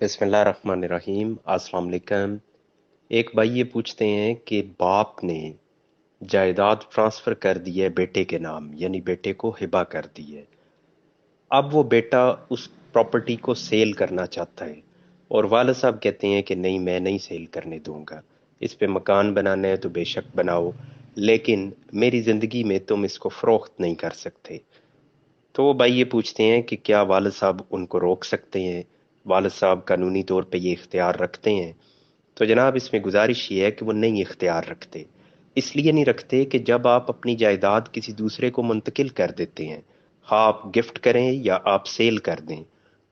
बिस्मिल्लाहिर्रहमानिर्रहीम। अस्सलाम वालेकुम। एक भाई ये पूछते हैं कि बाप ने जायदाद ट्रांसफर कर दी है बेटे के नाम, यानी बेटे को हिबा कर दी है। अब वो बेटा उस प्रॉपर्टी को सेल करना चाहता है और वालिद साहब कहते हैं कि नहीं, मैं नहीं सेल करने दूंगा। इस पे मकान बनाना है तो बेशक बनाओ, लेकिन मेरी जिंदगी में तुम इसको फरोख्त नहीं कर सकते। तो वो भाई ये पूछते हैं कि क्या वालिद साहब उनको रोक सकते हैं, वालिद साहब कानूनी तौर पे ये इख्तियार रखते हैं। तो जनाब इसमें गुजारिश ये है कि वो नहीं इख्तियार रखते। इसलिए नहीं रखते कि जब आप अपनी जायदाद किसी दूसरे को मुंतकिल कर देते हैं, हाँ आप गिफ्ट करें या आप सेल कर दें,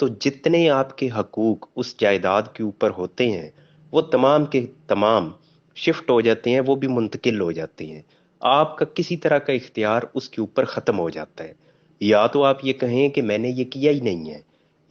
तो जितने आपके हकूक उस जायदाद के ऊपर होते हैं वो तमाम के तमाम शिफ्ट हो जाते हैं, वो भी मुंतकिल हो जाते हैं। आपका किसी तरह का इख्तियार उसके ऊपर ख़त्म हो जाता है। या तो आप ये कहें कि मैंने ये किया ही नहीं है,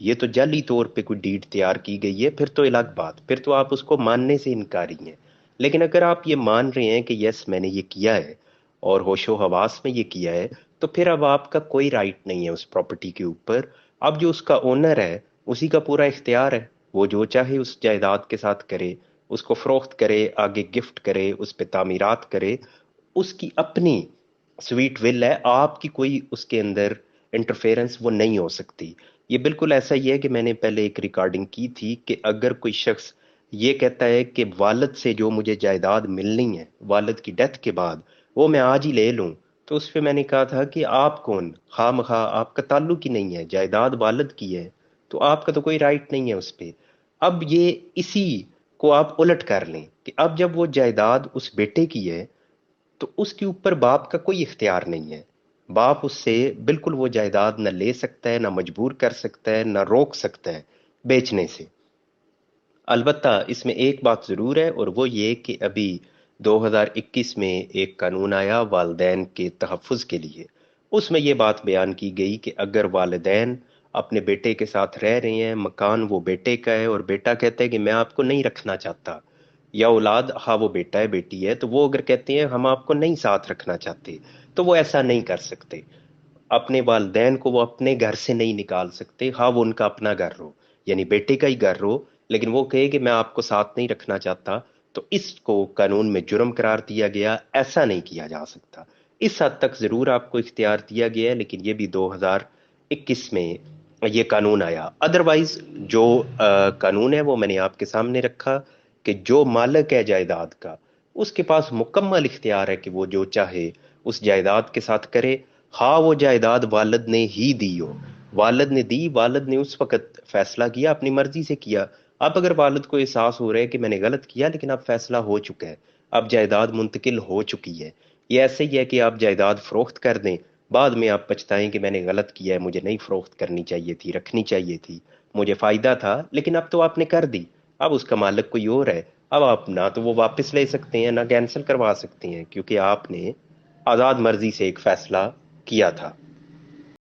ये तो जाली तौर पे कोई डीड तैयार की गई है, फिर तो अलग बात, फिर तो आप उसको मानने से इनकारी हैं। लेकिन अगर आप ये मान रहे हैं कि यस मैंने ये किया है और होशो हवास में ये किया है, तो फिर अब आपका कोई राइट नहीं है उस प्रॉपर्टी के ऊपर। अब जो उसका ओनर है उसी का पूरा इख्तियार है, वो जो चाहे उस जायदाद के साथ करे, उसको फरोख्त करे, आगे गिफ्ट करे, उस पे तामीरात करे, उसकी अपनी स्वीट विल है। आपकी कोई उसके अंदर इंटरफेरेंस वो नहीं हो सकती। ये बिल्कुल ऐसा ही है कि मैंने पहले एक रिकॉर्डिंग की थी कि अगर कोई शख्स ये कहता है कि वालिद से जो मुझे जायदाद मिलनी है वालिद की डेथ के बाद वो मैं आज ही ले लूं, तो उस पे मैंने कहा था कि आप कौन, खामखा आपका ताल्लुक ही नहीं है, जायदाद वालिद की है, तो आपका तो कोई राइट नहीं है उस पे। अब ये इसी को आप उलट कर लें कि अब जब वो जायदाद उस बेटे की है तो उसके ऊपर बाप का कोई इख्तियार नहीं है। बाप उससे बिल्कुल वो जायदाद न ले सकता है, ना मजबूर कर सकता है, ना रोक सकता है बेचने से। अलबत्ता इसमें एक बात ज़रूर है और वो ये कि अभी 2021 में एक कानून आया वालिदैन के तहफ़्फ़ुज़ के लिए। उसमें ये बात बयान की गई कि अगर वालिदैन अपने बेटे के साथ रह रहे हैं, मकान वो बेटे का है और बेटा कहता है कि मैं आपको नहीं रखना चाहता, या औलाद, हाँ वो बेटा है बेटी है, तो वो अगर कहते हैं हम आपको नहीं साथ रखना चाहते, तो वो ऐसा नहीं कर सकते। अपने वालदैन को वो अपने घर से नहीं निकाल सकते, हाँ वो उनका अपना घर हो, यानी बेटे का ही घर हो, लेकिन वो कहे कि मैं आपको साथ नहीं रखना चाहता, तो इसको कानून में जुर्म करार दिया गया, ऐसा नहीं किया जा सकता। इस हद तक जरूर आपको इख्तियार दिया गया है, लेकिन ये भी 2021 में ये कानून आया। अदरवाइज जो कानून है वो मैंने आपके सामने रखा कि जो मालिक है जायदाद का, उसके पास मुकम्मल इख्तियार है कि वो जो चाहे उस जायदाद के साथ करे। हाँ वो जायदाद वालिद ने ही दी हो, वालिद ने दी, वालिद ने उस वक्त फैसला किया, अपनी मर्जी से किया। अब अगर वालिद को एहसास हो रहा है कि मैंने गलत किया, लेकिन अब फैसला हो चुका है, अब जायदाद मुंतकिल हो चुकी है। ये ऐसे ही है कि आप जायदाद फरोख्त कर दें, बाद में आप पछताएं कि मैंने गलत किया है, मुझे नहीं फरोख्त करनी चाहिए थी, रखनी चाहिए थी, मुझे फायदा था, लेकिन अब तो आपने कर दी, अब उसका मालिक कोई और है। अब आप ना तो वो वापस ले सकते हैं ना कैंसिल करवा सकते हैं, क्योंकि आपने आज़ाद मर्जी से एक फैसला किया था।